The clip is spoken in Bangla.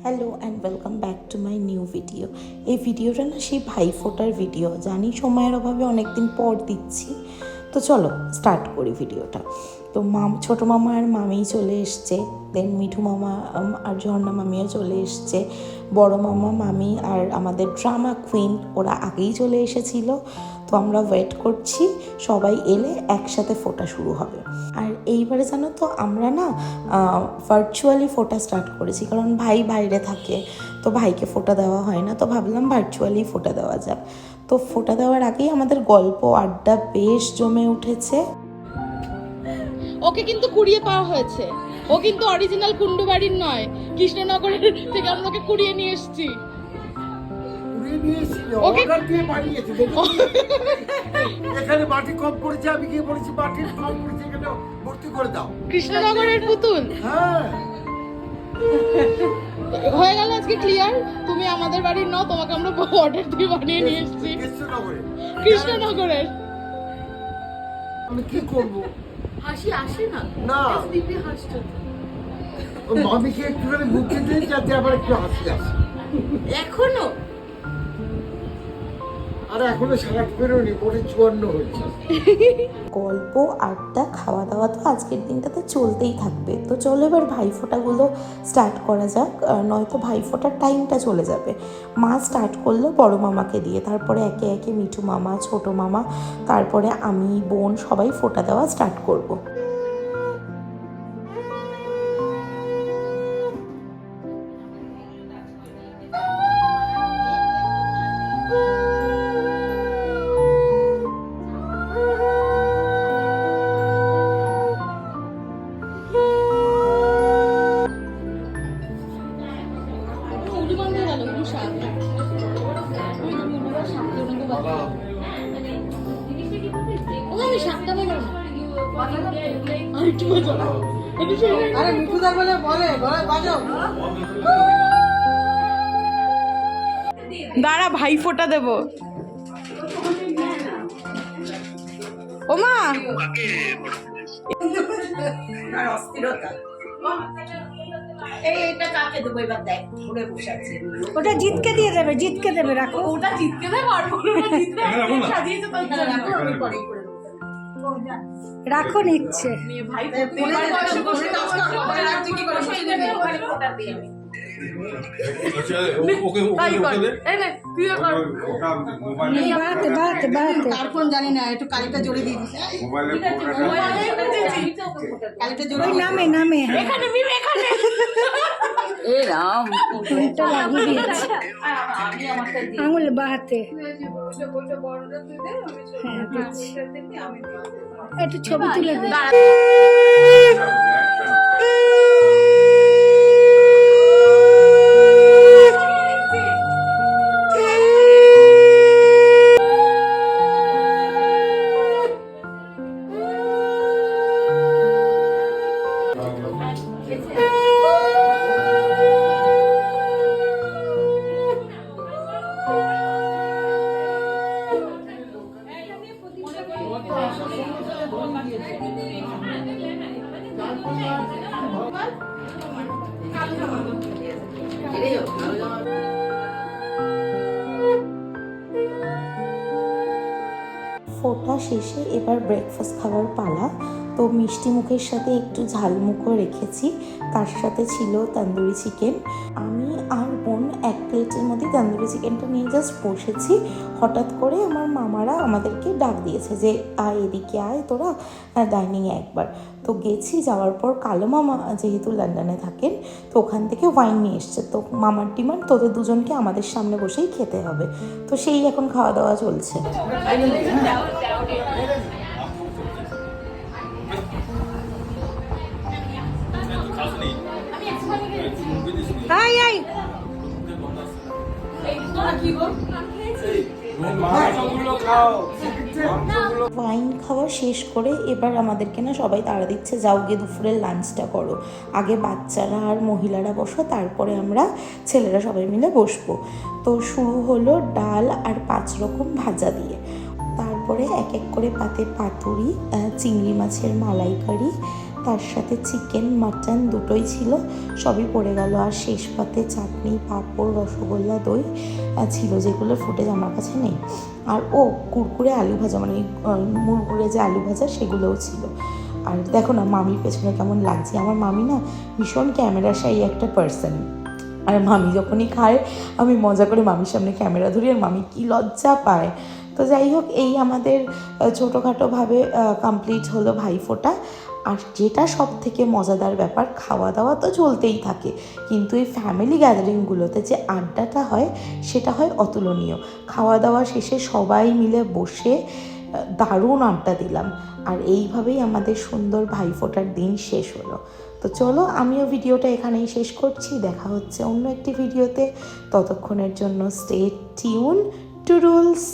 Hello and welcome back to my new video. এই ভিডিওটা না সেই ভাইফোঁটার ভিডিও, জানি সময়ের অভাবে অনেকদিন পর দিচ্ছি, তো চলো স্টার্ট করি ভিডিওটা। তো ছোটো মামা আর মামি চলে এসছে, দেন মিঠু মামা আর ঝর্ণা মামিও চলে এসছে, বড় মামা মামি আর আমাদের ড্রামা কুইন ওরা আগেই চলে এসেছিল। তো আমরা ওয়েট করছি সবাই এলে একসাথে ফোটা শুরু হবে। আর এইবারে জানো তো আমরা না ভার্চুয়ালি ফোটা স্টার্ট করেছি, কারণ ভাই বাইরে থাকে, তো ভাইকে ফোটা দেওয়া হয় না, তো ভাবলাম ভার্চুয়ালি ফোটা দেওয়া যাক। তো ফোটা দেওয়ার আগেই আমাদের গল্প আড্ডা বেশ জমে উঠেছে। ওকে কিন্তু কুড়িয়ে পাওয়া হয়েছে, ও কিন্তু অরিজিনাল কুন্ডুবাড়ির নয়, কৃষ্ণনগরের থেকে আমরা ওকে কুড়িয়ে নিয়ে এসেছি। এখানে মাটি কম পড়েছে, আমি গিয়ে বলেছি মাটির কম পড়েছে, এখানে ভর্তি করে দাও। কৃষ্ণনগরের পুতুল হ্যাঁ হয়ে গেল আজকে ক্লিয়ার। তুমি আমাদের বাড়ির নও, তোমাকে আমরা অর্ডার দিয়ে বানিয়ে নিয়ে এসেছি কৃষ্ণনগরের। আমি কি করবো? হাসি আসে না না দিদি হাসছে, মামিকে একটুখানি মুখে দিয়ে যাতে আবার একটু হাসি আসে। এখনো আর এখনো 60 বেরোনি, মোটে 54 হয়েছে। গল্প আড্ডা খাওয়া দাওয়া তো আজকের দিনটাতে চলতেই থাকবে। তো চলো এবার ভাইফোঁটাগুলো স্টার্ট করা যাক, নয়তো ভাইফোঁটার টাইমটা চলে যাবে। মা স্টার্ট করলো বড় মামাকে দিয়ে, তারপরে একে একে মিঠু মামা, ছোট মামা, তারপরে আমি, বোন সবাই ফোঁটা দেওয়া স্টার্ট করবো। দাঁড়া ভাই ফোঁটা দেব। ও মা ওটা জিতকে দিয়ে দেবে, জিতকে দেবে, রাখো। ওটা জিতকে দেব আর সাজিয়েছে তো রাখো নিচ্ছে। ভাই বাড়াতে বাড়াতে বাড়াতে তারপর জানি না, একটু কালিটা জোরে দিয়ে দিস। কালিটা জোরে নামে নামে এখানে মিম এখানে এ রাম ফোনটা লাগিয়ে দিয়েছে আঙুল বাহাতে। হ্যাঁ দিচ্ছি, একটু ছবি তুলে দে। ফোটা শেষে এবার ব্রেকফাস্ট খাওয়ার পালা। তো মিষ্টি মুখের সাথে একটু ঝালমুখও রেখেছি, তার সাথে ছিল তন্দুরি চিকেন। আমি আর বোন এক প্লেটের মধ্যে তন্দুরি চিকেনটা নিয়ে জাস্ট বসেছি, হঠাৎ করে আমার মামারা আমাদেরকে ডাক দিয়েছে যে আয় এদিকে আয় তোরা ডাইনিংয়ে একবার। তো গেছি, যাওয়ার পর কালো মামা যেহেতু লন্ডনে থাকেন, তো ওখান থেকে ওয়াইন নিয়ে এসছে। তো মামার ডিমান্ড তোদের দুজনকে আমাদের সামনে বসেই খেতে হবে, তো সেই এখন খাওয়া দাওয়া চলছে। আয় আয় ওয়াইন খাওয়া শেষ করে এবার আমাদেরকে না সবাই তাড়া দিচ্ছে, যাও গিয়ে দুপুরের লাঞ্চটা করো, আগে বাচ্চারা আর মহিলারা বসো, তারপরে আমরা ছেলেরা সবাই মিলে বসবো। তো শুরু হলো ডাল আর 5 রকম ভাজা দিয়ে, তারপরে এক এক করে পাতে পাতুরি, চিংড়ি মাছের মালাইকারি, তার সাথে চিকেন মাটন দুটোই ছিল, সবই পড়ে গেল। আর শেষ পাতে চাটনি, পাঁপড়, রসগোল্লা, দই ছিল, যেগুলো ফুটেজ আমার কাছে নেই। আর কুরকুরে আলু ভাজা, মানে মুড়মুড়ে যে আলু ভাজা, সেগুলোও ছিল। আর দেখো না মামির পেছনে কেমন লাগছে। আমার মামি না ভীষণ ক্যামেরা শাই একটা পার্সন। আর মামি যখনই খায় আমি মজা করে মামির সামনে ক্যামেরা ধরি, আর মামি কি লজ্জা পায়। তো যাই হোক, এই আমাদের ছোটোখাটোভাবে কমপ্লিট হলো ভাইফোঁটা। আর যেটা সব থেকে মজাদার ব্যাপার, খাওয়া দাওয়া তো চলতেই থাকে, কিন্তু এই ফ্যামিলি গ্যাদারিংগুলোতে যে আড্ডাটা হয় সেটা হয় অতুলনীয়। খাওয়া দাওয়া শেষে সবাই মিলে বসে দারুণ আড্ডা দিলাম। আর এইভাবেই আমাদের সুন্দর ভাইফোঁটার দিন শেষ হলো। তো চলো, আমিও ভিডিওটা এখানেই শেষ করছি। দেখা হচ্ছে অন্য একটি ভিডিওতে। ততক্ষণের জন্য স্টে টিউন টু রুলস।